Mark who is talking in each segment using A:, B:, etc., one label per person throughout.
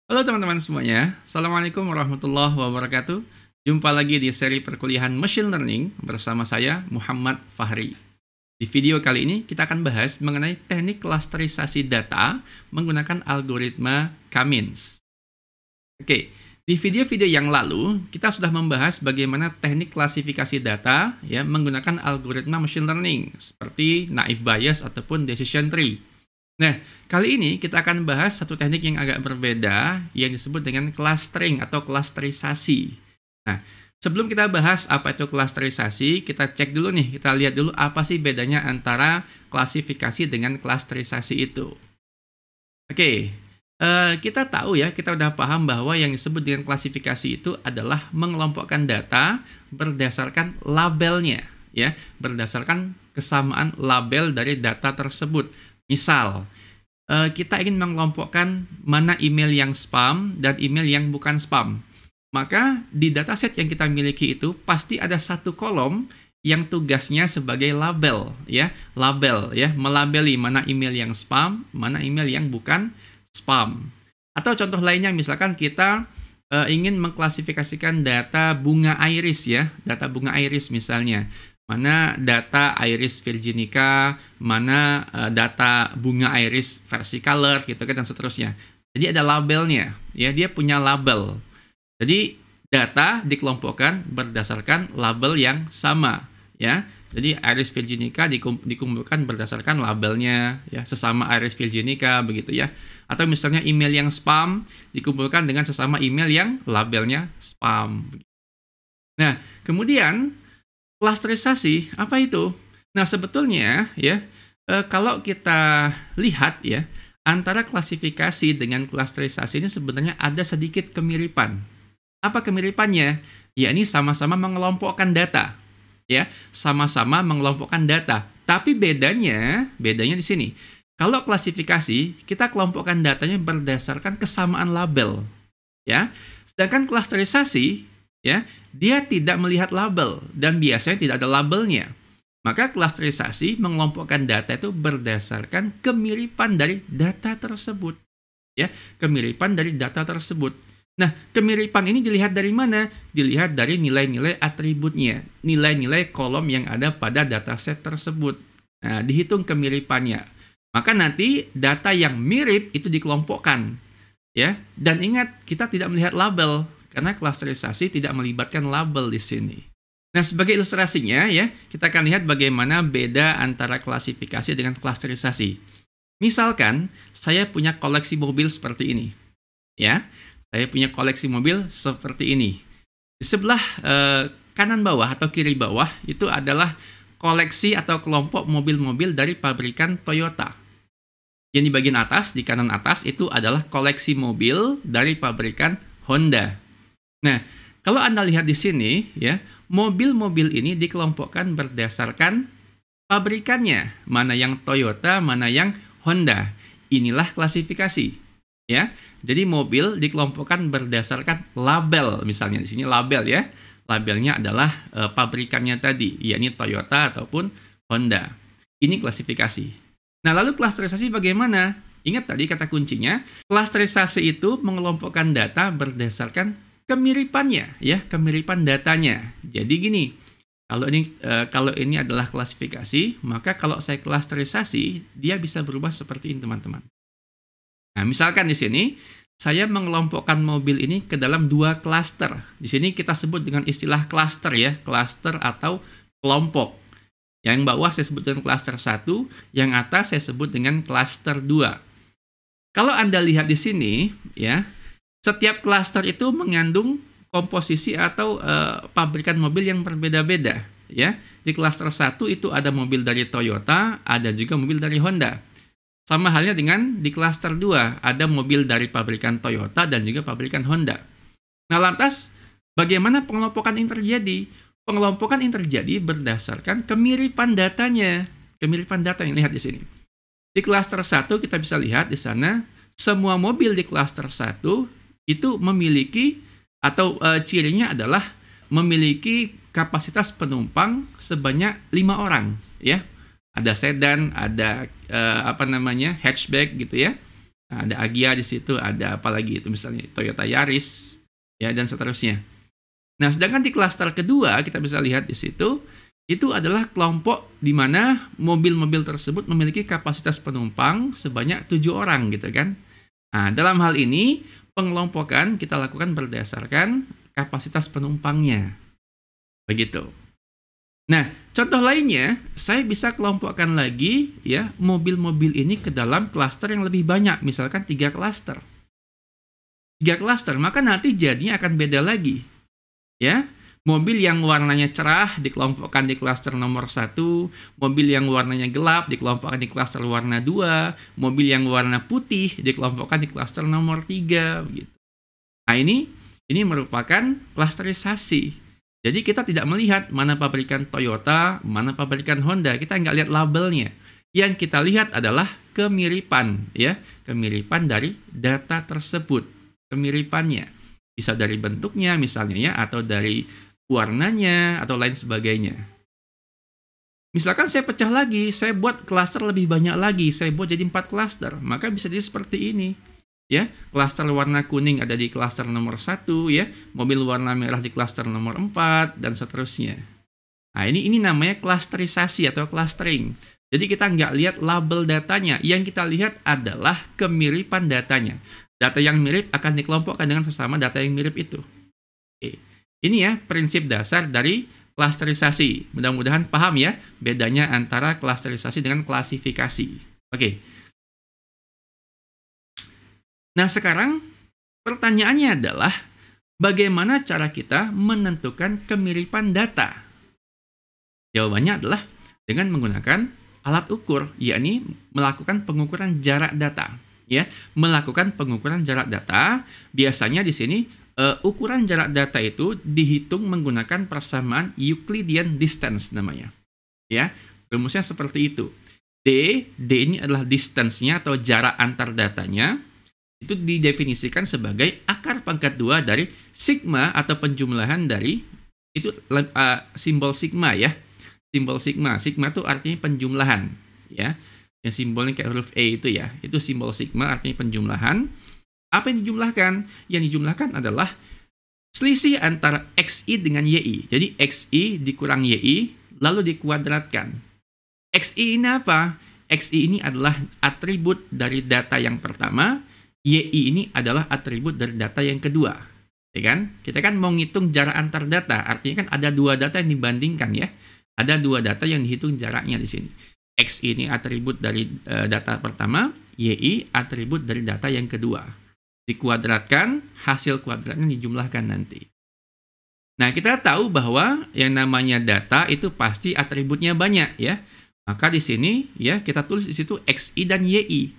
A: Halo teman-teman semuanya, Assalamualaikum warahmatullahi wabarakatuh. Jumpa lagi di seri perkuliahan Machine Learning bersama saya, Muhammad Fahri. Di video kali ini, kita akan bahas mengenai teknik klasterisasi data menggunakan algoritma K-means. Oke, di video-video yang lalu, kita sudah membahas bagaimana teknik klasifikasi data ya menggunakan algoritma Machine Learning, seperti naive Bayes ataupun decision tree. Nah, kali ini kita akan bahas satu teknik yang agak berbeda yang disebut dengan clustering atau klasterisasi. Nah, sebelum kita bahas apa itu klasterisasi, kita cek dulu nih, kita lihat dulu apa sih bedanya antara klasifikasi dengan klasterisasi itu. Oke, kita tahu ya, kita udah paham bahwa yang disebut dengan klasifikasi itu adalah mengelompokkan data berdasarkan labelnya, ya, berdasarkan kesamaan label dari data tersebut. Misal, kita ingin mengelompokkan mana email yang spam dan email yang bukan spam. Maka di dataset yang kita miliki itu pasti ada satu kolom yang tugasnya sebagai label, ya, melabeli mana email yang spam, mana email yang bukan spam. Atau contoh lainnya, misalkan kita ingin mengklasifikasikan data bunga iris, ya, data bunga iris misalnya. Mana data iris virginica, mana data bunga iris versicolor gitu kan, dan seterusnya. Jadi ada labelnya, ya, dia punya label. Jadi data dikelompokkan berdasarkan label yang sama, ya. Jadi iris virginica dikumpulkan berdasarkan labelnya, ya, sesama iris virginica begitu ya. Atau misalnya email yang spam dikumpulkan dengan sesama email yang labelnya spam. Nah, kemudian klasterisasi, apa itu? Nah, sebetulnya ya, kalau kita lihat ya, antara klasifikasi dengan klasterisasi ini sebenarnya ada sedikit kemiripan. Apa kemiripannya? Ya, ini sama-sama mengelompokkan data. Ya, sama-sama mengelompokkan data. Tapi bedanya di sini. Kalau klasifikasi, kita kelompokkan datanya berdasarkan kesamaan label. Ya, sedangkan klasterisasi, ya, dia tidak melihat label dan biasanya tidak ada labelnya. Maka klasterisasi mengelompokkan data itu berdasarkan kemiripan dari data tersebut. Ya, kemiripan dari data tersebut. Nah, kemiripan ini dilihat dari mana? Dilihat dari nilai-nilai atributnya, nilai-nilai kolom yang ada pada dataset tersebut. Nah, dihitung kemiripannya. Maka nanti data yang mirip itu dikelompokkan. Ya, dan ingat, kita tidak melihat label karena klasterisasi tidak melibatkan label di sini. Nah, sebagai ilustrasinya ya, kita akan lihat bagaimana beda antara klasifikasi dengan klasterisasi. Misalkan saya punya koleksi mobil seperti ini. Ya, saya punya koleksi mobil seperti ini. Di sebelah kanan bawah atau kiri bawah itu adalah koleksi atau kelompok mobil-mobil dari pabrikan Toyota. Yang di bagian atas, di kanan atas itu adalah koleksi mobil dari pabrikan Honda. Nah, kalau Anda lihat di sini, ya, mobil-mobil ini dikelompokkan berdasarkan pabrikannya. Mana yang Toyota, mana yang Honda. Inilah klasifikasi. Ya, jadi mobil dikelompokkan berdasarkan label. Misalnya di sini label, ya. Labelnya adalah pabrikannya tadi, yakni Toyota ataupun Honda. Ini klasifikasi. Nah, lalu klasterisasi bagaimana? Ingat tadi kata kuncinya, klasterisasi itu mengelompokkan data berdasarkan kemiripannya, ya, kemiripan datanya. Jadi gini, kalau ini adalah klasifikasi, maka kalau saya klasterisasi, dia bisa berubah seperti ini, teman-teman. Nah, misalkan di sini saya mengelompokkan mobil ini ke dalam dua klaster. Di sini kita sebut dengan istilah klaster, ya, klaster atau kelompok. Yang bawah saya sebut dengan klaster 1, yang atas saya sebut dengan klaster 2. Kalau Anda lihat di sini, ya, setiap klaster itu mengandung komposisi atau pabrikan mobil yang berbeda-beda, ya. Di klaster 1 itu ada mobil dari Toyota, ada juga mobil dari Honda. Sama halnya dengan di klaster 2, ada mobil dari pabrikan Toyota dan juga pabrikan Honda. Nah, lantas bagaimana pengelompokan ini terjadi? Pengelompokan ini terjadi berdasarkan kemiripan datanya. Kemiripan data yang lihat di sini. Di klaster 1 kita bisa lihat di sana semua mobil di klaster 1 itu memiliki atau cirinya adalah memiliki kapasitas penumpang sebanyak 5 orang, ya. Ada sedan, ada hatchback gitu ya. Nah, ada Agya di situ, ada apa lagi itu misalnya Toyota Yaris, ya dan seterusnya. Nah, sedangkan di klaster kedua kita bisa lihat di situ itu adalah kelompok di mana mobil-mobil tersebut memiliki kapasitas penumpang sebanyak 7 orang gitu kan. Nah, dalam hal ini pengelompokan kita lakukan berdasarkan kapasitas penumpangnya. Begitu. Nah, contoh lainnya, saya bisa kelompokkan lagi ya mobil-mobil ini ke dalam klaster yang lebih banyak, misalkan 3 klaster. 3 klaster, maka nanti jadinya akan beda lagi. Ya, mobil yang warnanya cerah dikelompokkan di klaster nomor 1, mobil yang warnanya gelap dikelompokkan di klaster warna 2, mobil yang warna putih dikelompokkan di klaster nomor 3 begitu. Nah, ini merupakan klasterisasi. Jadi kita tidak melihat mana pabrikan Toyota, mana pabrikan Honda. Kita nggak lihat labelnya. Yang kita lihat adalah kemiripan, ya, kemiripan dari data tersebut, kemiripannya. Bisa dari bentuknya misalnya ya, atau dari warnanya, atau lain sebagainya. Misalkan saya pecah lagi, saya buat klaster lebih banyak lagi, saya buat jadi 4 klaster, maka bisa jadi seperti ini. Ya, klaster warna kuning ada di klaster nomor 1, ya, mobil warna merah di klaster nomor 4, dan seterusnya. Nah, ini namanya klasterisasi atau clustering. Jadi kita nggak lihat label datanya, yang kita lihat adalah kemiripan datanya. Data yang mirip akan dikelompokkan dengan sesama data yang mirip itu. Oke. Ini ya prinsip dasar dari klasterisasi. Mudah-mudahan paham ya bedanya antara klasterisasi dengan klasifikasi. Oke. Nah, sekarang pertanyaannya adalah bagaimana cara kita menentukan kemiripan data? Jawabannya adalah dengan menggunakan alat ukur, yakni melakukan pengukuran jarak data. Ya, melakukan pengukuran jarak data, biasanya di sini ukuran jarak data itu dihitung menggunakan persamaan Euclidean distance namanya. Ya, rumusnya seperti itu. D ini adalah distance-nya atau jarak antar datanya. Itu didefinisikan sebagai akar pangkat 2 dari sigma atau penjumlahan dari itu simbol sigma ya. Simbol sigma. Sigma itu artinya penjumlahan ya. Yang simbolnya kayak huruf E itu ya. Itu simbol sigma artinya penjumlahan. Apa yang dijumlahkan? Yang dijumlahkan adalah selisih antara XI dengan YI. Jadi XI dikurang YI lalu dikuadratkan. XI ini apa? XI ini adalah atribut dari data yang pertama. YI ini adalah atribut dari data yang kedua. Ya kan? Kita kan mau ngitung jarak antar data. Artinya kan ada 2 data yang dibandingkan ya. Ada 2 data yang dihitung jaraknya di sini. X ini atribut dari data pertama, YI atribut dari data yang kedua. Dikuadratkan, hasil kuadratnya dijumlahkan nanti. Nah, kita tahu bahwa yang namanya data itu pasti atributnya banyak ya. Maka di sini ya kita tulis di situ XI dan YI.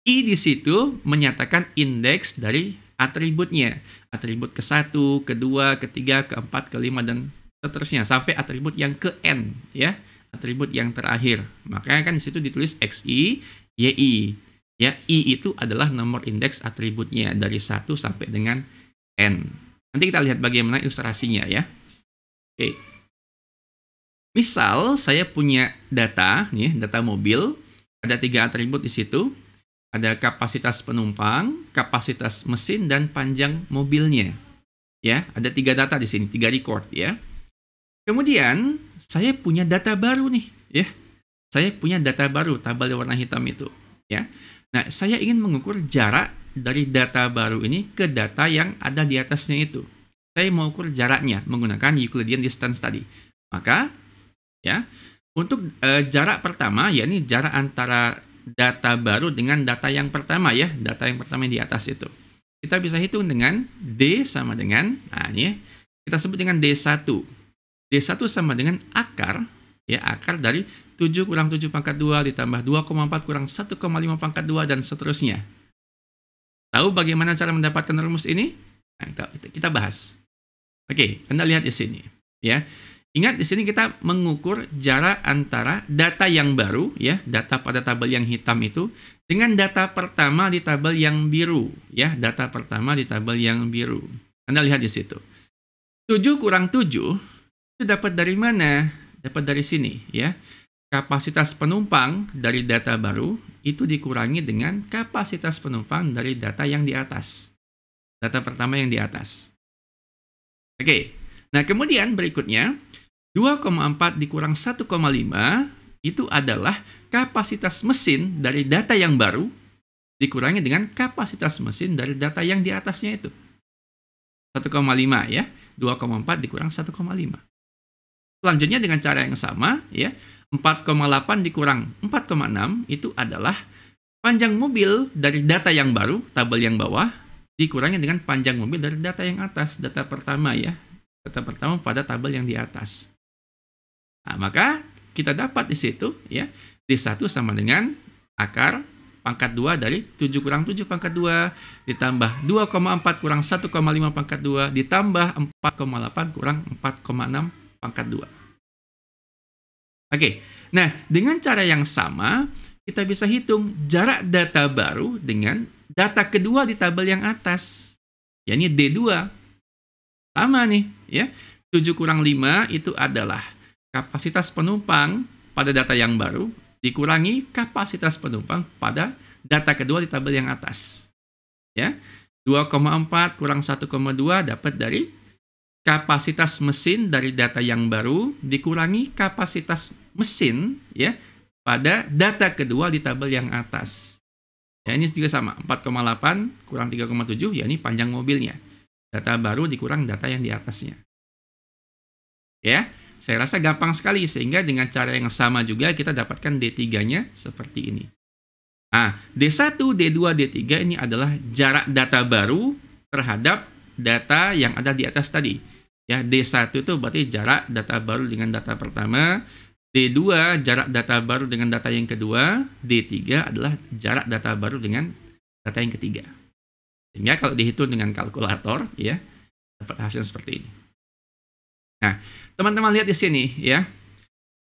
A: I di situ menyatakan indeks dari atributnya. Atribut ke-1, ke-2, ke-3, ke-4, ke-5, dan seterusnya. Sampai atribut yang ke-N. Ya, atribut yang terakhir. Makanya kan di situ ditulis XI, YI. Ya, I itu adalah nomor indeks atributnya. Dari 1 sampai dengan N. Nanti kita lihat bagaimana ilustrasinya ya. Oke. Misal saya punya data, nih, data mobil. Ada 3 atribut di situ. Ada kapasitas penumpang, kapasitas mesin, dan panjang mobilnya. Ya, ada 3 data di sini, 3 record ya. Kemudian saya punya data baru nih, ya. Saya punya data baru, tabel warna hitam itu, ya. Nah, saya ingin mengukur jarak dari data baru ini ke data yang ada di atasnya itu. Saya mau ukur jaraknya menggunakan Euclidean distance tadi. Maka, ya, untuk jarak pertama, yakni jarak antara data baru dengan data yang pertama ya, data yang pertama yang di atas itu. Kita bisa hitung dengan D sama dengan, nah ini kita sebut dengan D1. D1 sama dengan akar, ya akar dari 7 kurang 7 pangkat 2 ditambah 2,4 kurang 1,5 pangkat 2 dan seterusnya. Tahu bagaimana cara mendapatkan rumus ini? Nah, kita bahas. Oke, Anda lihat di sini. Ya. Ingat di sini kita mengukur jarak antara data yang baru, ya, data pada tabel yang hitam itu, dengan data pertama di tabel yang biru, ya, data pertama di tabel yang biru. Anda lihat di situ. 7 kurang 7 itu dapat dari mana? Dapat dari sini, ya. kapasitas penumpang dari data baru itu dikurangi dengan kapasitas penumpang dari data yang di atas. Data pertama yang di atas. Oke, nah kemudian berikutnya, 2,4 dikurang 1,5 itu adalah kapasitas mesin dari data yang baru dikurangi dengan kapasitas mesin dari data yang di atasnya itu. 1,5 ya, 2,4 dikurang 1,5. Selanjutnya dengan cara yang sama ya, 4,8 dikurang 4,6 itu adalah panjang mobil dari data yang baru, tabel yang bawah, dikurangi dengan panjang mobil dari data yang atas, data pertama ya. Data pertama pada tabel yang di atas. Nah, maka kita dapat di situ ya, D1 sama dengan akar pangkat 2 dari 7 kurang 7 pangkat 2 ditambah 2,4 kurang 1,5 pangkat 2 ditambah 4,8 kurang 4,6 pangkat 2. Oke, nah dengan cara yang sama kita bisa hitung jarak data baru dengan data kedua di tabel yang atas, yakni D2. Sama nih ya, 7 kurang 5 itu adalah kapasitas penumpang pada data yang baru dikurangi kapasitas penumpang pada data kedua di tabel yang atas. Ya. 2,4 kurang 1,2 dapat dari kapasitas mesin dari data yang baru dikurangi kapasitas mesin ya pada data kedua di tabel yang atas. Ya, ini juga sama, 4,8 kurang 3,7 ya ini panjang mobilnya. Data baru dikurang data yang di atasnya. Ya. Saya rasa gampang sekali, sehingga dengan cara yang sama juga kita dapatkan D3-nya seperti ini. Nah, D1, D2, D3 ini adalah jarak data baru terhadap data yang ada di atas tadi. Ya, D1 itu berarti jarak data baru dengan data pertama, D2 jarak data baru dengan data yang kedua, D3 adalah jarak data baru dengan data yang ketiga. Sehingga kalau dihitung dengan kalkulator, ya, dapat hasil seperti ini. Nah, teman-teman lihat di sini ya.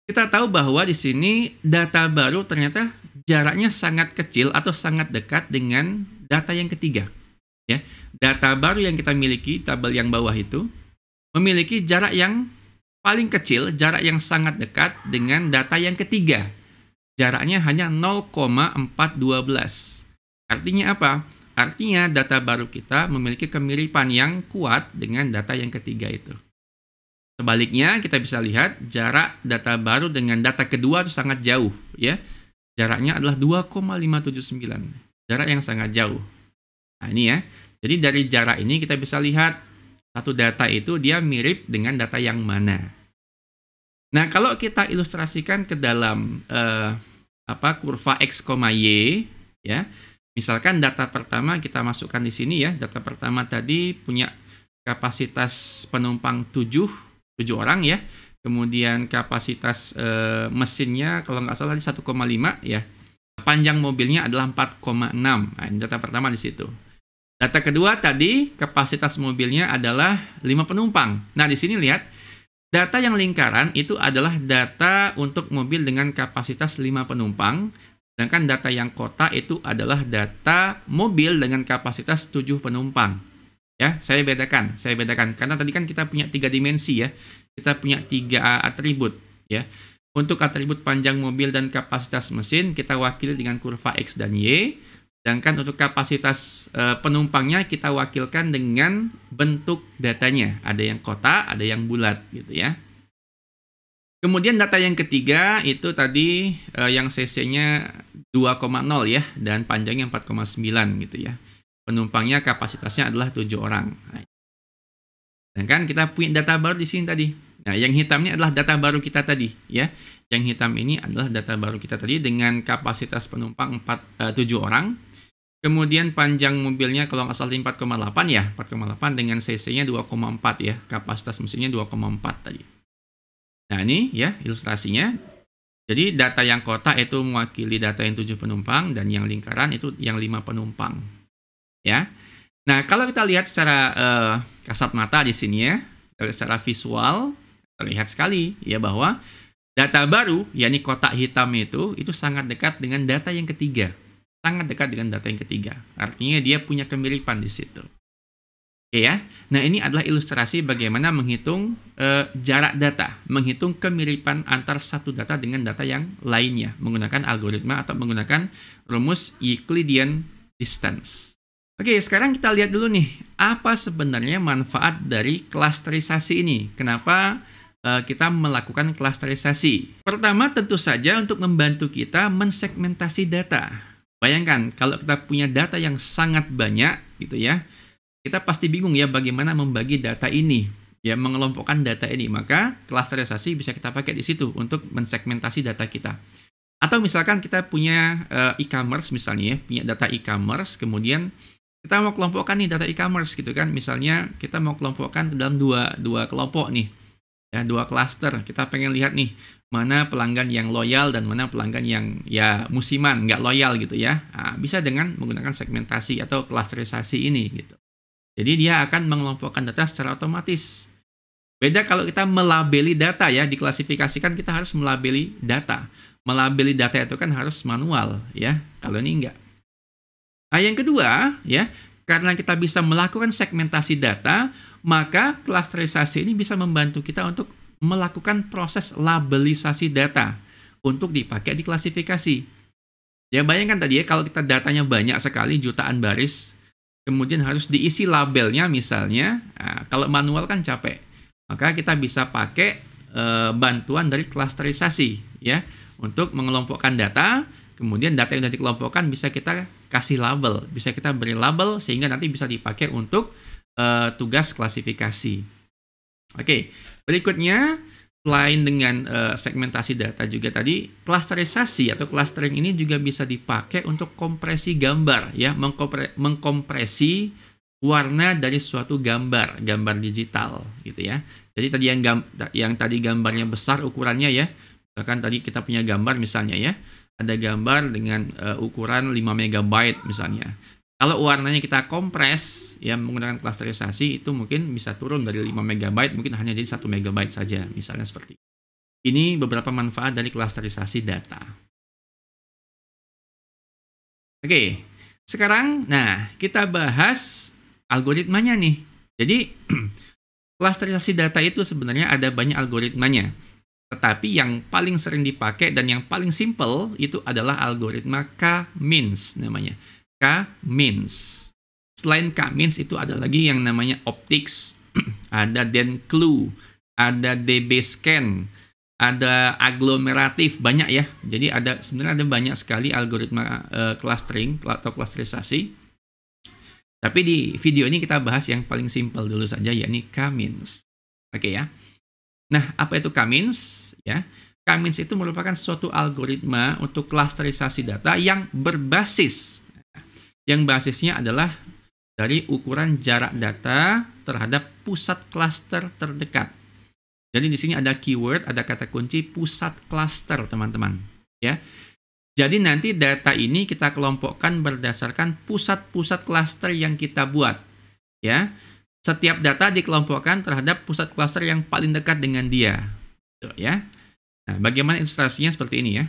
A: Kita tahu bahwa di sini data baru ternyata jaraknya sangat kecil atau sangat dekat dengan data yang ketiga. Ya, data baru yang kita miliki, tabel yang bawah itu memiliki jarak yang paling kecil, jarak yang sangat dekat dengan data yang ketiga. Jaraknya hanya 0,412. Artinya apa? Artinya data baru kita memiliki kemiripan yang kuat dengan data yang ketiga itu. Sebaliknya, kita bisa lihat jarak data baru dengan data kedua itu sangat jauh. Ya. Jaraknya adalah 2,579. Jarak yang sangat jauh. Nah, ini ya. Jadi dari jarak ini kita bisa lihat satu data itu dia mirip dengan data yang mana. Nah, kalau kita ilustrasikan ke dalam kurva X, Y, ya. Misalkan data pertama kita masukkan di sini ya. Data pertama tadi punya kapasitas penumpang 7 orang ya. Kemudian kapasitas mesinnya kalau nggak salah di 1,5 ya. Panjang mobilnya adalah 4,6. Nah, ini data pertama di situ. Data kedua tadi kapasitas mobilnya adalah 5 penumpang. Nah, di sini lihat data yang lingkaran itu adalah data untuk mobil dengan kapasitas 5 penumpang. Sedangkan data yang kotak itu adalah data mobil dengan kapasitas 7 penumpang. Ya, saya bedakan karena tadi kan kita punya 3 dimensi ya. Kita punya 3 atribut ya. Untuk atribut panjang mobil dan kapasitas mesin kita wakili dengan kurva X dan Y. Sedangkan untuk kapasitas penumpangnya kita wakilkan dengan bentuk datanya. Ada yang kotak, ada yang bulat gitu ya. Kemudian data yang ketiga itu tadi yang cc-nya 2,0 ya dan panjangnya 4,9 gitu ya. Penumpangnya kapasitasnya adalah 7 orang. Nah, sedangkan kita punya data baru di sini tadi. Nah, yang hitamnya adalah data baru kita tadi ya. Yang hitam ini adalah data baru kita tadi dengan kapasitas penumpang 7 orang. Kemudian panjang mobilnya kalau nggak salah 4,8 ya. 4,8 dengan cc-nya 2,4 ya. Kapasitas mesinnya 2,4 tadi. Nah, ini ya ilustrasinya. Jadi data yang kotak itu mewakili data yang 7 penumpang dan yang lingkaran itu yang 5 penumpang. Ya. Nah, kalau kita lihat secara kasat mata di sini ya, secara visual terlihat sekali ya bahwa data baru yakni kotak hitam itu sangat dekat dengan data yang ketiga. Sangat dekat dengan data yang ketiga. Artinya dia punya kemiripan di situ. Oke ya. Nah, ini adalah ilustrasi bagaimana menghitung jarak data, menghitung kemiripan antar satu data dengan data yang lainnya menggunakan algoritma atau menggunakan rumus Euclidean distance. Oke, sekarang kita lihat dulu nih, apa sebenarnya manfaat dari klasterisasi ini? Kenapa kita melakukan klasterisasi? Pertama, tentu saja untuk membantu kita mensegmentasi data. Bayangkan, kalau kita punya data yang sangat banyak, gitu ya, kita pasti bingung ya bagaimana membagi data ini, ya mengelompokkan data ini. Maka klasterisasi bisa kita pakai di situ untuk mensegmentasi data kita. Atau misalkan kita punya e-commerce misalnya ya, punya data e-commerce, kemudian kita mau kelompokkan nih data e-commerce gitu kan. Misalnya kita mau kelompokkan dalam dua kelompok nih, ya dua cluster. Kita pengen lihat nih mana pelanggan yang loyal dan mana pelanggan yang ya musiman, nggak loyal gitu ya. Nah, bisa dengan menggunakan segmentasi atau klasterisasi ini gitu. Jadi dia akan mengelompokkan data secara otomatis. Beda kalau kita melabeli data ya, diklasifikasikan kita harus melabeli data. Melabeli data itu kan harus manual ya, kalau ini enggak. Nah, yang kedua ya, karena kita bisa melakukan segmentasi data, maka klasterisasi ini bisa membantu kita untuk melakukan proses labelisasi data untuk dipakai di klasifikasi. Ya bayangkan tadi ya, kalau kita datanya banyak sekali, jutaan baris, kemudian harus diisi labelnya misalnya, nah, kalau manual kan capek. Maka kita bisa pakai bantuan dari klasterisasi ya untuk mengelompokkan data, kemudian data yang sudah dikelompokkan bisa kita kasih label, bisa kita beri label sehingga nanti bisa dipakai untuk tugas klasifikasi. Oke, berikutnya selain dengan segmentasi data juga tadi, klasterisasi atau clustering ini juga bisa dipakai untuk kompresi gambar ya, mengkompresi warna dari suatu gambar digital gitu ya. Jadi tadi yang tadi gambarnya besar ukurannya ya. Misalkan tadi kita punya gambar misalnya ya, ada gambar dengan ukuran 5 MB misalnya. Kalau warnanya kita kompres ya menggunakan klasterisasi, itu mungkin bisa turun dari 5 MB mungkin hanya jadi 1 MB saja misalnya seperti itu. Ini beberapa manfaat dari klasterisasi data. Oke, sekarang nah kita bahas algoritmanya nih. Jadi klasterisasi data itu sebenarnya ada banyak algoritmanya. Tetapi yang paling sering dipakai dan yang paling simple itu adalah algoritma K-means namanya. K-means. Selain K-means itu ada lagi yang namanya optics, ada Denclu, ada DB-scan, ada aglomeratif, banyak ya. Jadi sebenarnya ada banyak sekali algoritma clustering atau klasterisasi. Tapi di video ini kita bahas yang paling simple dulu saja, yakni K-means. Oke ya. Nah, apa itu K-means? Ya, K-means itu merupakan suatu algoritma untuk klasterisasi data yang berbasis. Yang basisnya adalah dari ukuran jarak data terhadap pusat klaster terdekat. Jadi di sini ada keyword, ada kata kunci pusat klaster, teman-teman. Ya. Jadi nanti data ini kita kelompokkan berdasarkan pusat-pusat klaster yang kita buat. Ya. Setiap data dikelompokkan terhadap pusat klaster yang paling dekat dengan dia. Ya. Nah, bagaimana ilustrasinya seperti ini ya.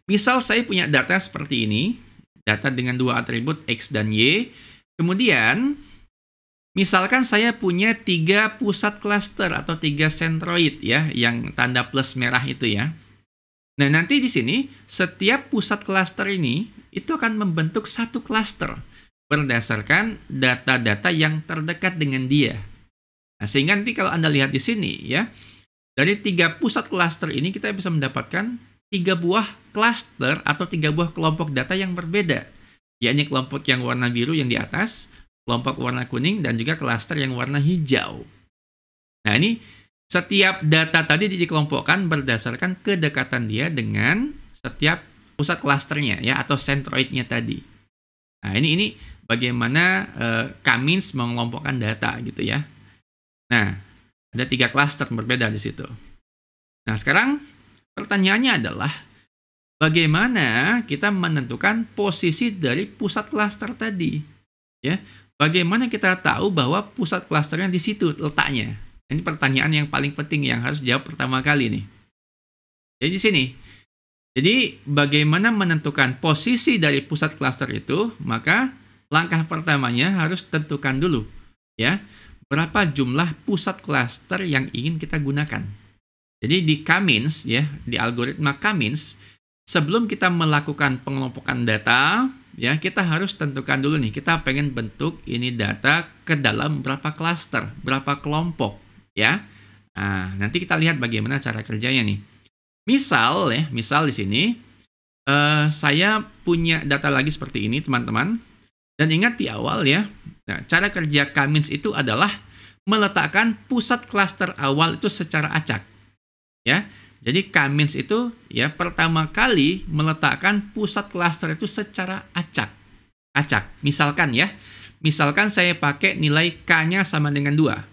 A: Misal saya punya data seperti ini. Data dengan dua atribut X dan Y. Kemudian, misalkan saya punya 3 pusat klaster atau 3 sentroid ya, yang tanda plus merah itu ya. Nah, nanti di sini, setiap pusat klaster ini, itu akan membentuk satu klaster berdasarkan data-data yang terdekat dengan dia. Nah, sehingga nanti kalau Anda lihat di sini ya, dari 3 pusat klaster ini kita bisa mendapatkan 3 buah klaster atau 3 buah kelompok data yang berbeda, yakni kelompok yang warna biru yang di atas, kelompok warna kuning, dan juga klaster yang warna hijau. Nah, ini setiap data tadi dikelompokkan berdasarkan kedekatan dia dengan setiap pusat klasternya ya, atau sentroidnya tadi. Nah, ini bagaimana K-means mengelompokkan data gitu ya. Nah, ada 3 klaster berbeda di situ. Nah, sekarang pertanyaannya adalah bagaimana kita menentukan posisi dari pusat klaster tadi? Ya, bagaimana kita tahu bahwa pusat klasternya di situ letaknya? Ini pertanyaan yang paling penting yang harus dijawab pertama kali nih. Jadi di sini. Jadi bagaimana menentukan posisi dari pusat klaster itu? Maka langkah pertamanya harus tentukan dulu ya, berapa jumlah pusat klaster yang ingin kita gunakan. Jadi di K-means, ya, di algoritma K-means, sebelum kita melakukan pengelompokan data, ya, kita harus tentukan dulu nih, kita pengen bentuk ini data ke dalam berapa klaster, berapa kelompok, ya. Nah, nanti kita lihat bagaimana cara kerjanya nih. Misal, ya, misal di sini, saya punya data lagi seperti ini, teman-teman. Dan ingat di awal, ya, nah, cara kerja K-means itu adalah meletakkan pusat klaster awal itu secara acak. Ya, jadi K-means itu ya pertama kali meletakkan pusat klaster itu secara acak. Acak. Misalkan ya, misalkan saya pakai nilai K-nya sama dengan 2.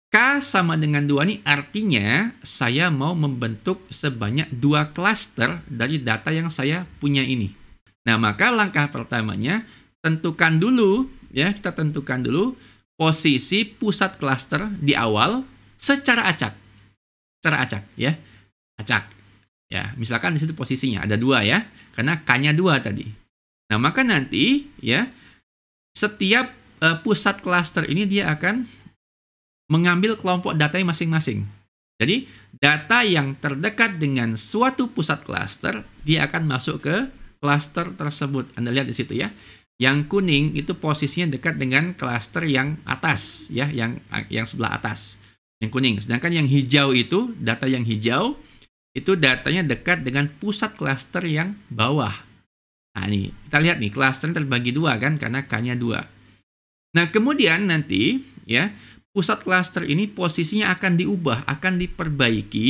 A: K sama dengan 2 ini artinya saya mau membentuk sebanyak 2 klaster dari data yang saya punya ini. Nah, maka langkah pertamanya tentukan dulu, ya, kita tentukan dulu posisi pusat klaster di awal secara acak. Secara acak, ya. Acak. Ya, misalkan di situ posisinya ada 2 ya, karena K-nya 2 tadi. Nah, maka nanti ya setiap pusat klaster ini dia akan mengambil kelompok data masing-masing. Jadi, data yang terdekat dengan suatu pusat klaster dia akan masuk ke klaster tersebut. Anda lihat di situ ya. Yang kuning itu posisinya dekat dengan klaster yang atas ya, yang sebelah atas. Yang kuning. Sedangkan yang hijau itu, data yang hijau, itu datanya dekat dengan pusat klaster yang bawah. Nah, ini, kita lihat nih, klasternya terbagi 2 kan, karena K-nya 2. Nah, kemudian nanti, ya, pusat klaster ini posisinya akan diubah, akan diperbaiki,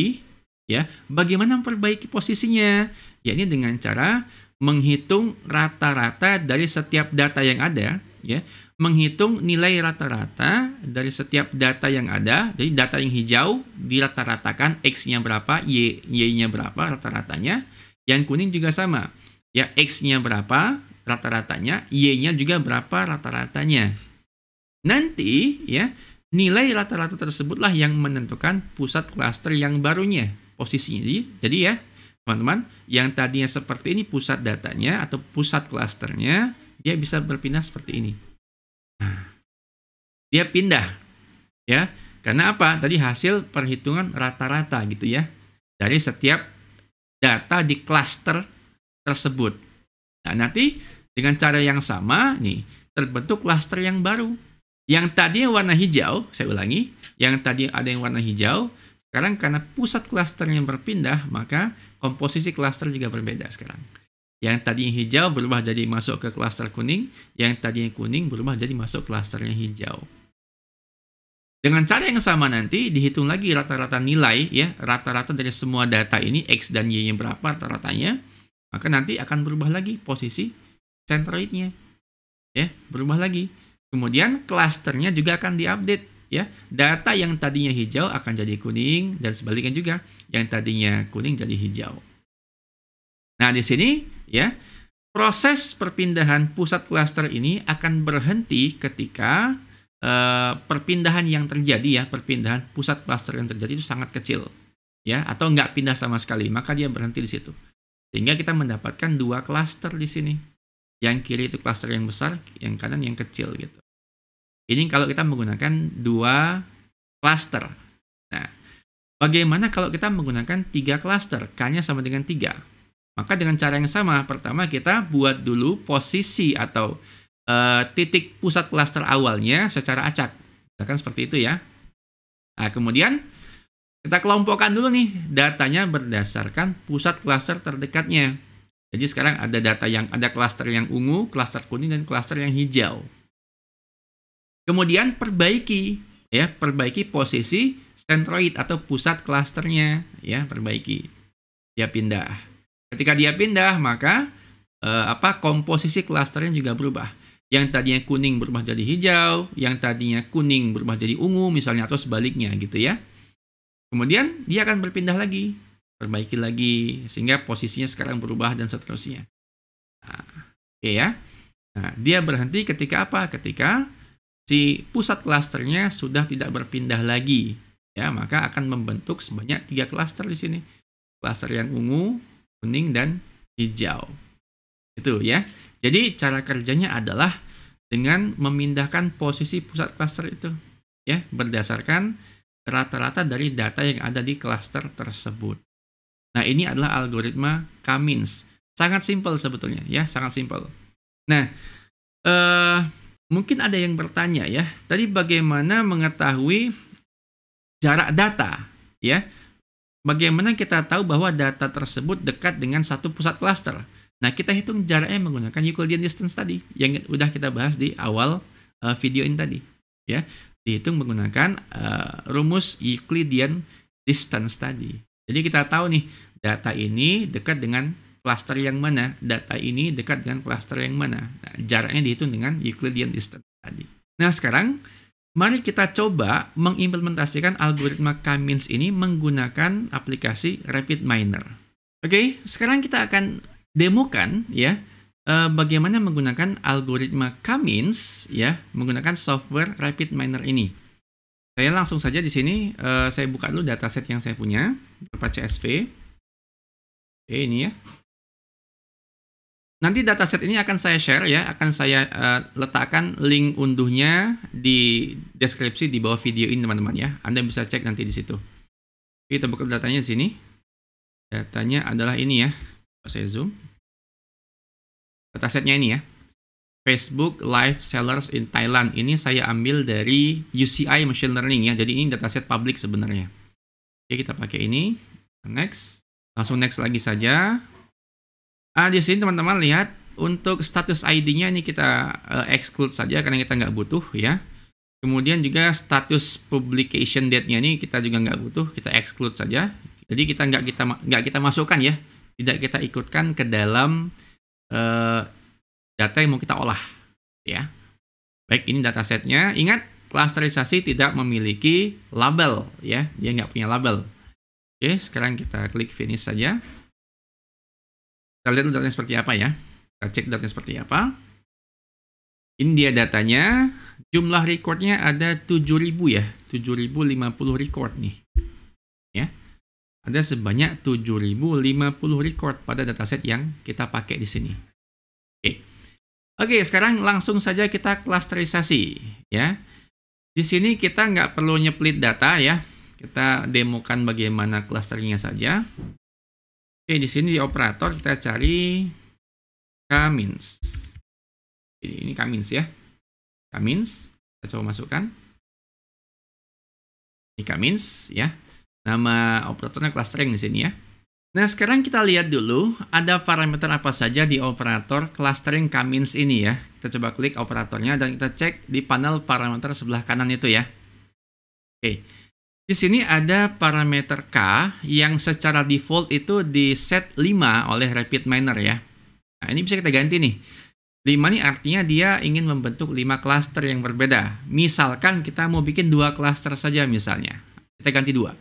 A: ya. Bagaimana memperbaiki posisinya? Ya, ini dengan cara menghitung rata-rata dari setiap data yang ada, ya. Menghitung nilai rata-rata dari setiap data yang ada. Jadi data yang hijau dirata-ratakan X-nya berapa, Y-nya berapa rata-ratanya. Yang kuning juga sama. Ya, X-nya berapa rata-ratanya, Y-nya juga berapa rata-ratanya. Nanti ya, nilai rata-rata tersebutlah yang menentukan pusat klaster yang barunya, posisinya. Jadi ya, teman-teman, yang tadinya seperti ini pusat datanya atau pusat klasternya, dia bisa berpindah seperti ini. Dia pindah, ya. Karena apa? Tadi hasil perhitungan rata-rata gitu ya, dari setiap data di klaster tersebut. Nah, nanti dengan cara yang sama, nih, terbentuk klaster yang baru. Yang tadinya warna hijau, saya ulangi, yang tadi ada yang warna hijau, sekarang karena pusat klasternya berpindah, maka komposisi klaster juga berbeda sekarang. Yang tadinya hijau berubah jadi masuk ke klaster kuning, yang tadinya kuning berubah jadi masuk klasternya hijau. Dengan cara yang sama nanti dihitung lagi rata-rata nilai ya, rata-rata dari semua data ini X dan Y-nya berapa rata-ratanya, maka nanti akan berubah lagi posisi centroidnya. Ya, berubah lagi. Kemudian klasternya juga akan diupdate ya. Data yang tadinya hijau akan jadi kuning dan sebaliknya juga, yang tadinya kuning jadi hijau. Nah, di sini ya, proses perpindahan pusat klaster ini akan berhenti ketika perpindahan yang terjadi ya, perpindahan pusat klaster yang terjadi itu sangat kecil ya, atau nggak pindah sama sekali, maka dia berhenti di situ. Sehingga kita mendapatkan 2 klaster di sini. Yang kiri itu klaster yang besar, yang kanan yang kecil gitu. Ini kalau kita menggunakan 2 klaster. Nah, bagaimana kalau kita menggunakan 3 klaster? K-nya sama dengan 3. Maka dengan cara yang sama, pertama kita buat dulu posisi atau titik pusat klaster awalnya secara acak. Misalkan seperti itu ya. Nah, kemudian kita kelompokkan dulu nih datanya berdasarkan pusat klaster terdekatnya. Jadi sekarang ada data yang ada klaster yang ungu, klaster kuning, dan klaster yang hijau. Kemudian perbaiki ya, perbaiki posisi centroid atau pusat klasternya ya, perbaiki. Dia pindah. Ketika dia pindah, maka komposisi klasternya juga berubah. Yang tadinya kuning berubah jadi hijau, yang tadinya kuning berubah jadi ungu misalnya, atau sebaliknya gitu ya. Kemudian dia akan berpindah lagi, perbaiki lagi sehingga posisinya sekarang berubah dan seterusnya. Nah, oke ya. Nah, dia berhenti ketika apa? Ketika si pusat klasternya sudah tidak berpindah lagi, ya, maka akan membentuk sebanyak 3 klaster di sini. Klaster yang ungu, kuning, dan hijau. Itu ya. Jadi cara kerjanya adalah dengan memindahkan posisi pusat klaster itu, ya, berdasarkan rata-rata dari data yang ada di klaster tersebut. Nah, ini adalah algoritma K-means. Sangat simpel sebetulnya, ya, sangat simpel. Nah, mungkin ada yang bertanya, ya, tadi bagaimana mengetahui jarak data, ya? Bagaimana kita tahu bahwa data tersebut dekat dengan satu pusat klaster? Nah, kita hitung jaraknya menggunakan Euclidean distance tadi, yang udah kita bahas di awal video ini tadi, ya. Dihitung menggunakan rumus Euclidean distance tadi. Jadi kita tahu nih, data ini dekat dengan klaster yang mana, data ini dekat dengan klaster yang mana. Nah, jaraknya dihitung dengan Euclidean distance tadi. Nah, sekarang mari kita coba mengimplementasikan algoritma K-means ini menggunakan aplikasi RapidMiner. Oke, sekarang kita akan demokan, ya, bagaimana menggunakan algoritma K-means, ya, menggunakan software RapidMiner ini. Saya langsung saja di sini, saya buka dulu dataset yang saya punya berupa CSV. Oke, ini ya. Nanti dataset ini akan saya share, ya, akan saya letakkan link unduhnya di deskripsi di bawah video ini, teman-teman, ya. Anda bisa cek nanti di situ. Kita buka datanya di sini. Datanya adalah ini, ya. Saya zoom. Datasetnya ini, ya. Facebook Live Sellers in Thailand. Ini saya ambil dari UCI Machine Learning, ya. Jadi ini dataset publik sebenarnya. Oke, kita pakai ini. Next. Langsung next lagi saja. Di sini teman-teman lihat untuk status ID-nya ini kita exclude saja karena kita nggak butuh, ya. Kemudian juga status publication date-nya ini kita juga nggak butuh, kita exclude saja. Jadi kita nggak kita masukkan, ya, tidak kita ikutkan ke dalam data yang mau kita olah, ya. Baik, ini datasetnya. Ingat, klasterisasi tidak memiliki label, ya, dia nggak punya label. Oke, sekarang kita klik finish saja. Kita lihat datanya seperti apa, ya. Kita cek datanya seperti apa. Ini dia datanya. Jumlah recordnya ada 7.000, ya. 7.050 record nih. Ya. Ada sebanyak 7.050 record pada dataset yang kita pakai di sini. Oke, sekarang langsung saja kita klasterisasi, ya. Di sini kita nggak perlu nyeplit data, ya. Kita demokan bagaimana clusteringnya saja. Oke, di sini di operator kita cari K-means. Ini K-means, ya. K-means, kita coba masukkan. Ini K-means, ya. Nama operatornya clustering di sini, ya. Nah, sekarang kita lihat dulu ada parameter apa saja di operator clustering K-means ini, ya. Kita coba klik operatornya dan kita cek di panel parameter sebelah kanan itu, ya. Oke. Di sini ada parameter K yang secara default itu di set 5 oleh RapidMiner, ya. Nah, ini bisa kita ganti nih. 5 ini artinya dia ingin membentuk 5 cluster yang berbeda. Misalkan kita mau bikin 2 cluster saja misalnya. Kita ganti 2.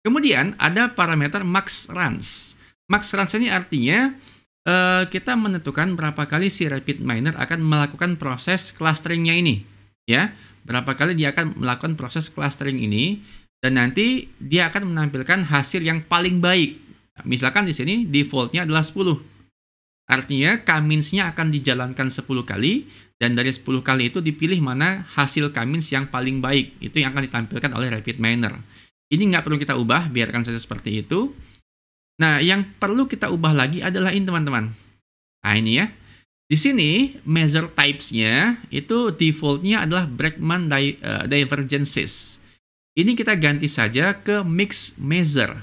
A: Kemudian ada parameter max runs. Max runs ini artinya kita menentukan berapa kali si RapidMiner akan melakukan proses clusteringnya ini, ya. Berapa kali dia akan melakukan proses clustering ini. Dan nanti dia akan menampilkan hasil yang paling baik. Misalkan di sini defaultnya adalah 10. Artinya K-means-nya akan dijalankan 10 kali. Dan dari 10 kali itu dipilih mana hasil K-means yang paling baik. Itu yang akan ditampilkan oleh RapidMiner. Ini nggak perlu kita ubah, biarkan saja seperti itu. Nah, yang perlu kita ubah lagi adalah ini, teman-teman. Nah, ini, ya. Di sini, measure types-nya itu default-nya adalah Brakman divergences. Ini kita ganti saja ke mixed measure.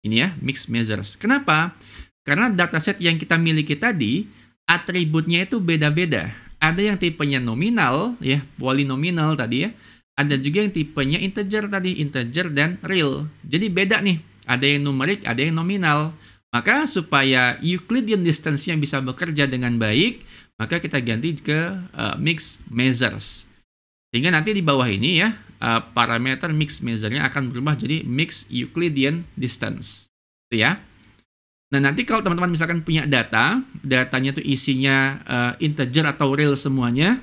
A: Ini, ya, mixed measures. Kenapa? Karena dataset yang kita miliki tadi, atributnya itu beda-beda. Ada yang tipenya nominal, ya, polinominal tadi, ya. Ada juga yang tipenya integer tadi, integer dan real. Jadi beda nih. Ada yang numerik, ada yang nominal. Maka supaya Euclidean distance-nya bisa bekerja dengan baik, maka kita ganti ke mixed measures. Sehingga nanti di bawah ini, ya, parameter mixed measure-nya akan berubah jadi mixed Euclidean distance. Itu, ya. Nah, nanti kalau teman-teman misalkan punya datanya tuh isinya integer atau real semuanya,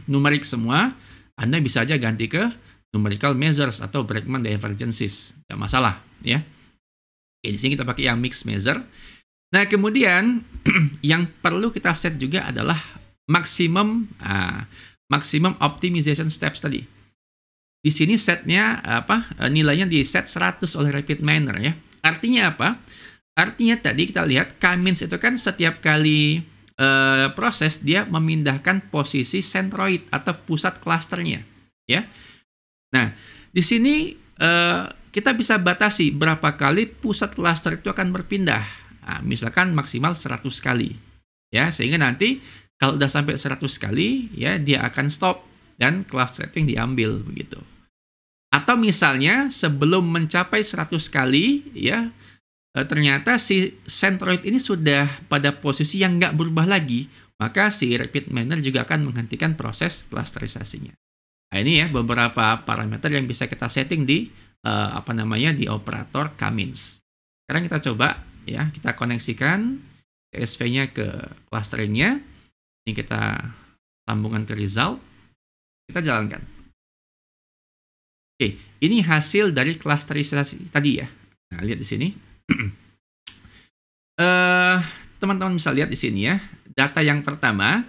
A: numerik semua, Anda bisa aja ganti ke numerical measures atau Brakman divergences. Nggak masalah, ya. Oke, di sini kita pakai yang mixed measure. Nah, kemudian yang perlu kita set juga adalah Maximum optimization steps tadi. Di sini setnya nilainya di set 100 oleh rapid miner ya. Artinya apa? Artinya tadi kita lihat K-means itu kan setiap kali proses dia memindahkan posisi centroid atau pusat klasternya ya. Nah, di sini kita bisa batasi berapa kali pusat klaster itu akan berpindah. Nah, misalkan maksimal 100 kali ya, sehingga nanti kalau udah sampai 100 kali ya dia akan stop dan cluster rating diambil begitu. Atau misalnya sebelum mencapai 100 kali ya ternyata si centroid ini sudah pada posisi yang nggak berubah lagi, maka si rapid miner juga akan menghentikan proses clusterisasinya. Nah, ini ya beberapa parameter yang bisa kita setting di di operator K-means. Sekarang kita coba ya, kita koneksikan CSV-nya ke clusteringnya. Ini kita sambungkan ke result. Kita jalankan. Oke, ini hasil dari clusterisasi tadi ya. Nah, lihat di sini. Teman-teman bisa lihat di sini ya. Data yang pertama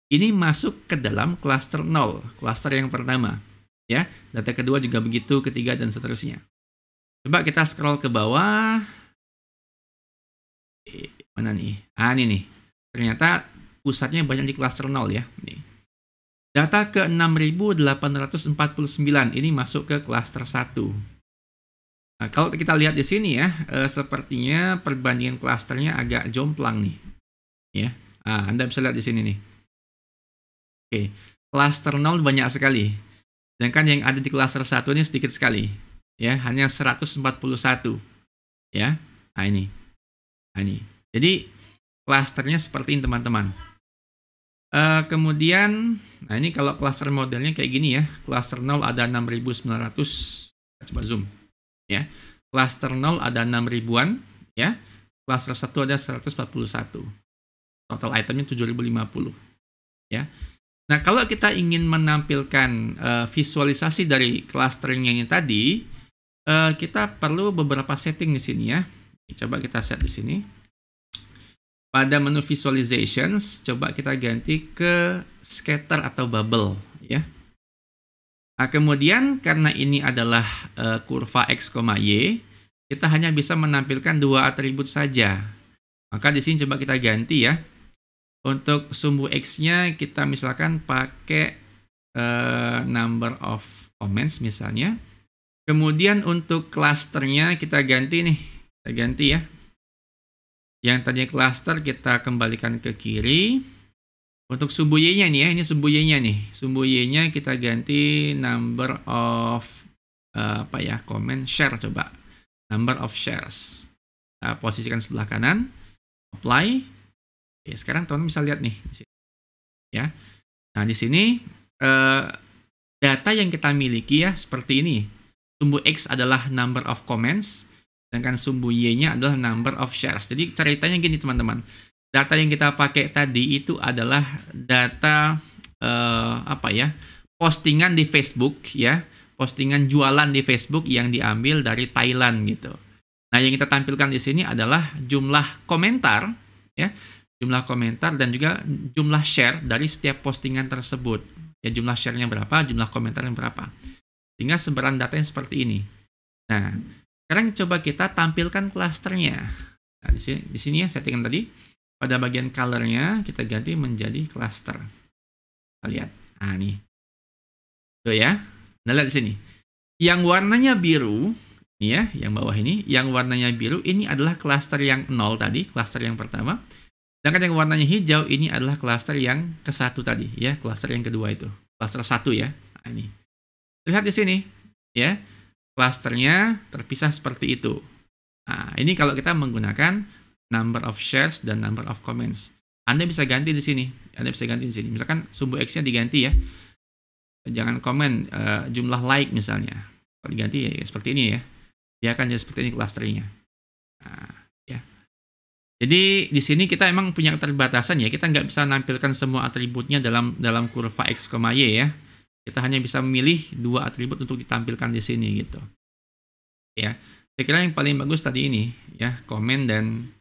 A: ini masuk ke dalam cluster 0, cluster yang pertama. Ya, data kedua juga begitu, ketiga dan seterusnya. Coba kita scroll ke bawah. Mana nih? Ini nih. Ternyata pusatnya banyak di cluster 0 ya. Nih. Data ke 6.849 ini masuk ke cluster 1. Nah, kalau kita lihat di sini ya, sepertinya perbandingan klasternya agak jomplang nih. Ya. Anda bisa lihat di sini nih. Oke, cluster 0 banyak sekali. Sedangkan yang ada di cluster 1 ini sedikit sekali. Ya, hanya 141. Ya. Nah, ini. Jadi klasternya seperti ini teman-teman. Kemudian, nah ini kalau cluster modelnya kayak gini ya. Cluster 0 ada 6.900. Coba zoom. Ya. Cluster 0 ada 6.000-an. Ya. Cluster 1 ada 141. Total itemnya 7.050. Ya. Nah, kalau kita ingin menampilkan visualisasi dari clusteringnya ini tadi, kita perlu beberapa setting di sini ya. Coba kita set di sini. Pada menu visualizations, coba kita ganti ke scatter atau bubble ya. Nah, kemudian karena ini adalah kurva X, Y, kita hanya bisa menampilkan dua atribut saja. Maka di sini coba kita ganti ya. Untuk sumbu X-nya kita misalkan pakai number of comments misalnya. Kemudian untuk clusternya kita ganti nih. Kita ganti ya. Yang tadinya cluster kita kembalikan ke kiri. Untuk sumbu Y-nya nih ya, ini sumbu Y-nya nih. Sumbu Y-nya kita ganti number of comment share coba. Number of shares. Kita posisikan sebelah kanan. Apply. Oke, sekarang teman-teman bisa lihat nih di sini. Ya. Nah, di sini data yang kita miliki ya seperti ini. Sumbu X adalah number of comments. Sedangkan sumbu Y-nya adalah number of shares. Jadi ceritanya gini teman-teman. Data yang kita pakai tadi itu adalah data postingan di Facebook ya. Postingan jualan di Facebook yang diambil dari Thailand gitu. Nah, yang kita tampilkan di sini adalah jumlah komentar ya. Jumlah komentar dan juga jumlah share dari setiap postingan tersebut. Ya, jumlah share-nya berapa, jumlah komentarnya berapa. Sehingga sebaran datanya seperti ini. Nah, sekarang coba kita tampilkan klasternya. Nah, di sini ya settingan tadi. Pada bagian color-nya kita ganti menjadi cluster. Kita lihat. Nah, nih. Tuh ya. Nah, lihat di sini. Yang warnanya biru, ini ya, yang bawah ini, yang warnanya biru ini adalah cluster yang 0 tadi, cluster yang pertama. Sedangkan yang warnanya hijau ini adalah cluster yang ke-1 tadi, ya, cluster yang kedua itu. Cluster 1 ya. Nah, ini. Lihat di sini, ya. Clusternya terpisah seperti itu. Nah, ini kalau kita menggunakan number of shares dan number of comments. Anda bisa ganti di sini. Misalkan sumbu X-nya diganti ya. Jangan komen jumlah like misalnya. Kalau diganti ya seperti ini ya. Dia akan jadi seperti ini clusternya. Nah, ya. Jadi di sini kita emang punya keterbatasan ya. Kita nggak bisa menampilkan semua atributnya dalam kurva X, Y ya. Kita hanya bisa memilih dua atribut untuk ditampilkan di sini gitu. Ya, saya kira yang paling bagus tadi ini ya, komen dan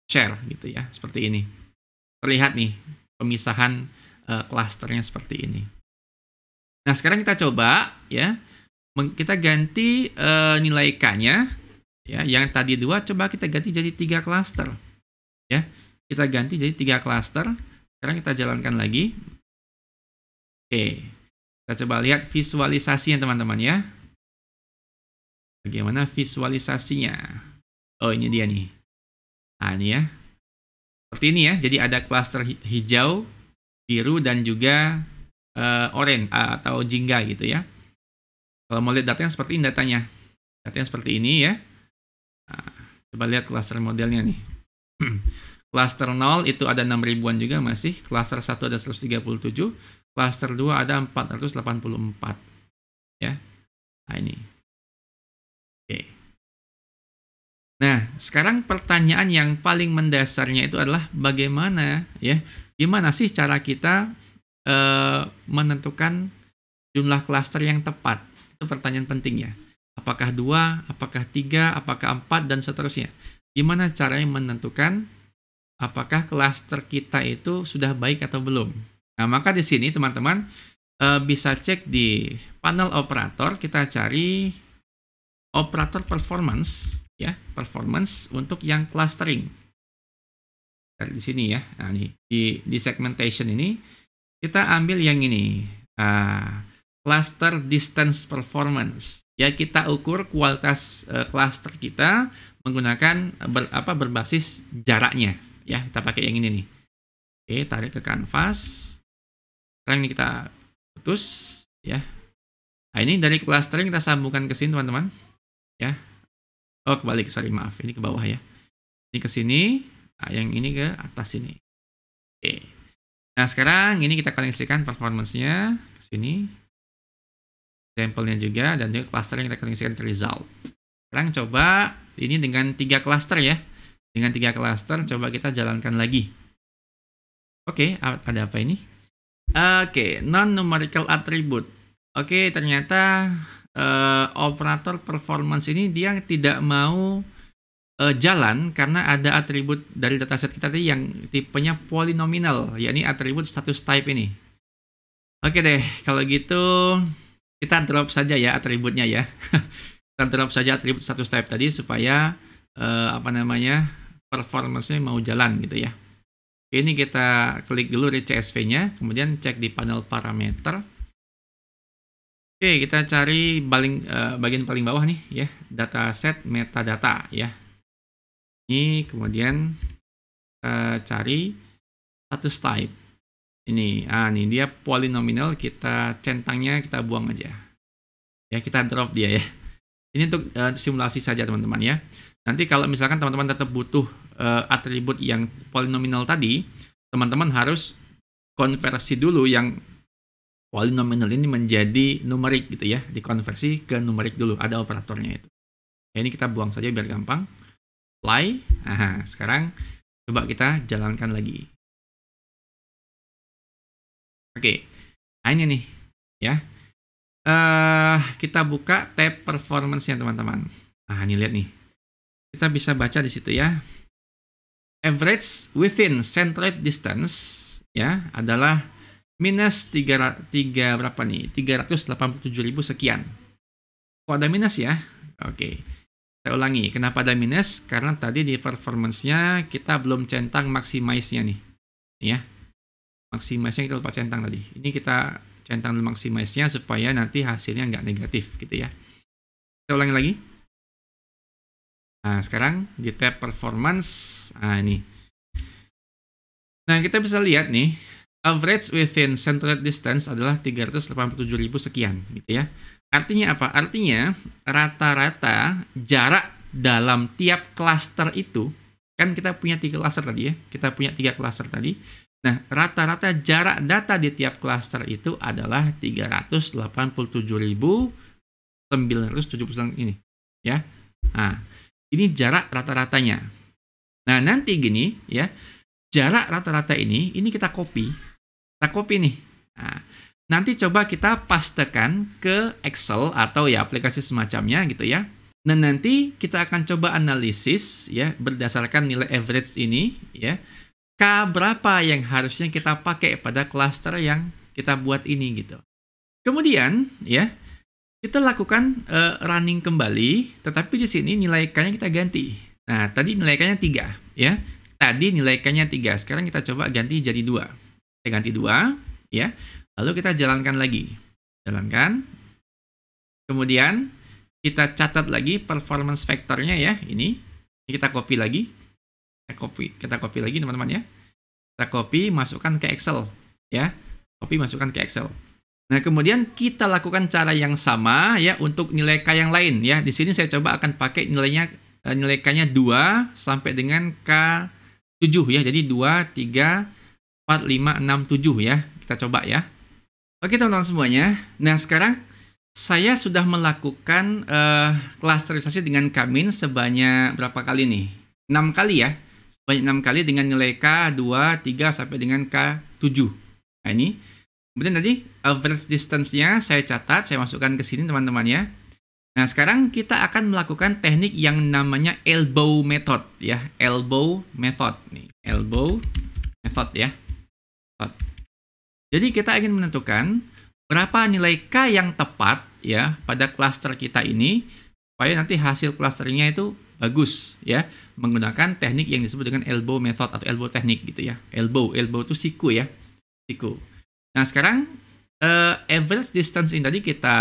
A: share gitu ya, seperti ini. terlihat nih pemisahan klasternya seperti ini. Nah, sekarang kita coba ya, kita ganti nilai K-nya ya, yang tadi 2 coba kita ganti jadi 3 klaster. Ya. Kita ganti jadi 3 klaster. Sekarang kita jalankan lagi. Oke. Kita coba lihat visualisasinya teman-teman ya. Bagaimana visualisasinya? Oh, ini dia nih. Nah, ini ya. Seperti ini ya. Jadi ada klaster hijau, biru, dan juga oranye atau jingga gitu ya. Kalau mau lihat datanya seperti ini datanya. Datanya seperti ini ya. Nah, coba lihat klaster modelnya nih. Klaster 0 itu ada 6.000-an juga masih. Klaster 1 ada 137. Klaster 2 ada 484. Ya. Nah, ini. Oke. Nah, sekarang pertanyaan yang paling mendasarnya itu adalah bagaimana ya? Gimana sih cara kita menentukan jumlah klaster yang tepat? Itu pertanyaan pentingnya. Apakah 2, apakah 3, apakah 4, dan seterusnya. Gimana caranya menentukan apakah klaster kita itu sudah baik atau belum? Nah, maka di sini teman-teman bisa cek di panel operator, kita cari operator performance ya, performance untuk yang clustering. Di sini ya. Nah, ini di segmentation ini kita ambil yang ini. Cluster distance performance. Ya, kita ukur kualitas cluster kita menggunakan berbasis jaraknya. Ya, kita pakai yang ini nih. Oke, tarik ke kanvas. Sekarang ini kita putus ya. Nah, ini dari clustering kita sambungkan ke sini teman-teman. Ya. Oh, kebalik, sorry, maaf. Ini ke bawah ya. Ini ke sini, nah, yang ini ke atas sini. Oke. Nah, sekarang ini kita koneksikan performance-nya ke sini. Sampelnya juga, dan juga cluster yang kita koneksikan ke result. Sekarang coba ini dengan 3 cluster ya. Dengan 3 cluster, coba kita jalankan lagi. Oke, ada apa ini? Oke, non-numerical attribute. Oke, ternyata operator performance ini dia tidak mau jalan karena ada atribut dari dataset kita tadi yang tipenya polynomial, yakni atribut status type ini. Oke deh, kalau gitu kita drop saja ya atributnya ya. Kita drop saja atribut status type tadi supaya performance-nya mau jalan gitu ya. Ini kita klik dulu di CSV-nya, kemudian cek di panel parameter. Oke, kita cari bagian paling bawah nih ya, dataset metadata ya. Ini kemudian kita cari status type. Ini dia polynomial, kita centangnya kita buang aja. Ya, kita drop dia ya. Ini untuk simulasi saja teman-teman ya. Nanti kalau misalkan teman-teman tetap butuh atribut yang polynomial tadi, teman-teman harus konversi dulu yang polynomial ini menjadi numerik gitu ya, dikonversi ke numerik dulu, ada operatornya itu. Ya, ini kita buang saja biar gampang. Apply. Nah, sekarang coba kita jalankan lagi. Oke, nah ini nih ya. Kita buka tab performance-nya teman-teman. Nah, ini lihat nih. Kita bisa baca di situ ya. Average within centroid distance ya adalah minus 3 berapa nih? 387.000 sekian. Kok ada minus ya? Oke. Saya ulangi, kenapa ada minus? Karena tadi di performance-nya kita belum centang maximize-nya nih. Ya. Maximize-nya kita lupa centang tadi. Ini kita centang dulu maximize-nya supaya nanti hasilnya nggak negatif gitu ya. Saya ulangi lagi. Nah, sekarang di tab performance, ini. Nah, kita bisa lihat nih, average within centroid distance adalah 387.000 sekian, gitu ya. Artinya apa? Artinya, rata-rata jarak dalam tiap cluster itu, kan kita punya 3 cluster tadi ya, kita punya 3 cluster tadi. Nah, rata-rata jarak data di tiap cluster itu adalah 387.979 ini, ya. Nah, ini jarak rata-ratanya. Nah, nanti gini ya, jarak rata-rata ini kita copy. Kita copy nih. Nah, nanti coba kita pastekan ke Excel atau ya aplikasi semacamnya gitu ya. Dan nanti kita akan coba analisis ya berdasarkan nilai average ini ya. K berapa yang harusnya kita pakai pada cluster yang kita buat ini gitu. Kemudian ya, kita lakukan running kembali, tetapi di sini nilai K-nya kita ganti. Nah, tadi nilai K-nya 3 ya. Tadi nilai K-nya 3, sekarang kita coba ganti jadi 2. Kita ganti 2 ya. Lalu kita jalankan lagi. Jalankan. Kemudian kita catat lagi performance vektornya ya, ini. Ini kita copy lagi. Kita copy lagi teman-teman ya. Kita copy, masukkan ke Excel ya. Copy, masukkan ke Excel. Nah, kemudian kita lakukan cara yang sama ya untuk nilai K yang lain ya. Di sini saya coba akan pakai nilai K-nya 2 sampai dengan K7 ya. Jadi 2, 3, 4, 5, 6, 7 ya. Kita coba ya. Oke teman-teman semuanya. Nah, sekarang saya sudah melakukan klasterisasi dengan K-min sebanyak berapa kali nih? 6 kali ya. Sebanyak 6 kali dengan nilai K 2, 3 sampai dengan K7. Nah, ini. Kemudian tadi average distance-nya saya catat, saya masukkan ke sini teman-teman ya. Nah, sekarang kita akan melakukan teknik yang namanya elbow method ya. Elbow method nih. Elbow method ya. Jadi kita ingin menentukan berapa nilai K yang tepat ya pada cluster kita ini supaya nanti hasil clusternya itu bagus ya, menggunakan teknik yang disebut dengan elbow method atau elbow teknik gitu ya. Elbow itu siku ya. Siku. Nah, sekarang average distance ini tadi kita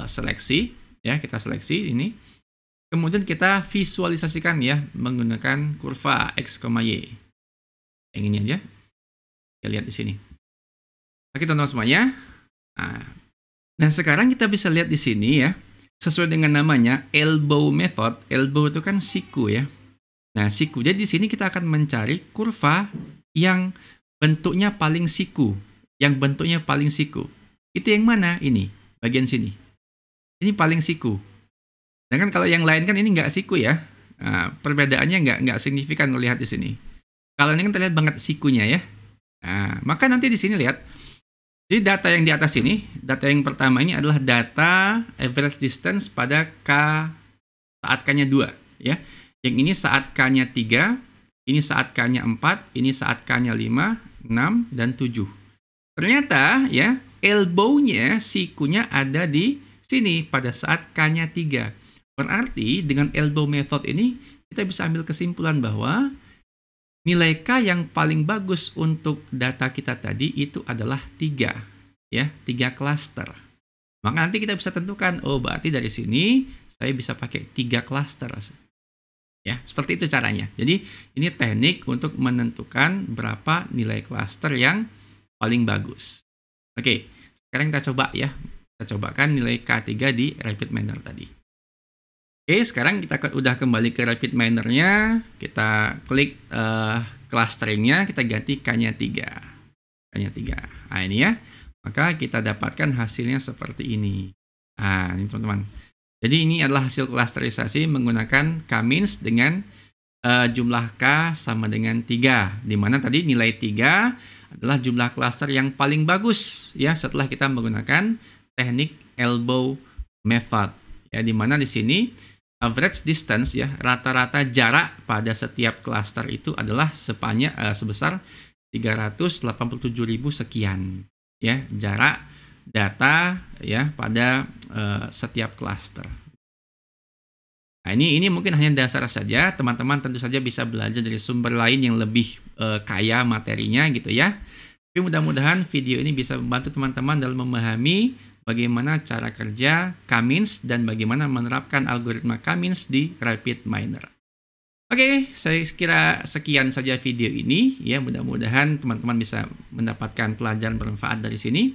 A: seleksi ya, kita seleksi ini. Kemudian kita visualisasikan ya menggunakan kurva X, Y. Yang ini aja. Kita lihat di sini. Oke, teman-teman semuanya. Nah, sekarang kita bisa lihat di sini ya, sesuai dengan namanya elbow method. Elbow itu kan siku ya. Nah, siku. Jadi di sini kita akan mencari kurva yang bentuknya paling siku. Yang bentuknya paling siku. Itu yang mana? Ini, bagian sini. Ini paling siku. Sedangkan kalau yang lain kan ini nggak siku ya. Nah, perbedaannya nggak signifikan lihat di sini. Kalau ini kan terlihat banget sikunya ya. Nah, maka nanti di sini lihat. Jadi data yang di atas ini, data yang pertama ini adalah data average distance pada K saat K-nya 2 ya. Yang ini saat K-nya 3, ini saat K-nya 4, ini saat K-nya 5, 6 dan 7. Ternyata ya, elbow-nya, sikunya ada di sini pada saat K-nya 3. Berarti dengan elbow method ini kita bisa ambil kesimpulan bahwa nilai K yang paling bagus untuk data kita tadi itu adalah 3 ya, 3 cluster. Maka nanti kita bisa tentukan, oh berarti dari sini saya bisa pakai 3 cluster. Ya, seperti itu caranya. Jadi ini teknik untuk menentukan berapa nilai cluster yang paling bagus. Oke, sekarang kita coba ya. Kita cobakan nilai K3 di rapid miner tadi. Oke, sekarang kita udah kembali ke rapid miner-nya. Kita klik clusteringnya, kita ganti K-nya 3. K-nya 3. Nah, ini ya. Maka kita dapatkan hasilnya seperti ini. Nah, ini teman-teman. Jadi ini adalah hasil klasterisasi menggunakan K-means dengan jumlah K sama dengan 3. Di mana tadi nilai 3 adalah jumlah cluster yang paling bagus ya setelah kita menggunakan teknik elbow method. Ya, di mana di sini average distance ya, rata-rata jarak pada setiap cluster itu adalah sebesar 387.000 sekian ya, jarak data ya pada setiap cluster. Nah, ini mungkin hanya dasar saja. Teman-teman tentu saja bisa belajar dari sumber lain yang lebih kaya materinya gitu ya. Tapi mudah-mudahan video ini bisa membantu teman-teman dalam memahami bagaimana cara kerja K-means dan bagaimana menerapkan algoritma K-means di rapid miner. Oke, saya kira sekian saja video ini ya. Mudah-mudahan teman-teman bisa mendapatkan pelajaran bermanfaat dari sini.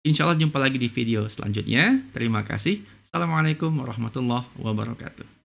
A: Insya Allah jumpa lagi di video selanjutnya. Terima kasih. Assalamualaikum warahmatullahi wabarakatuh.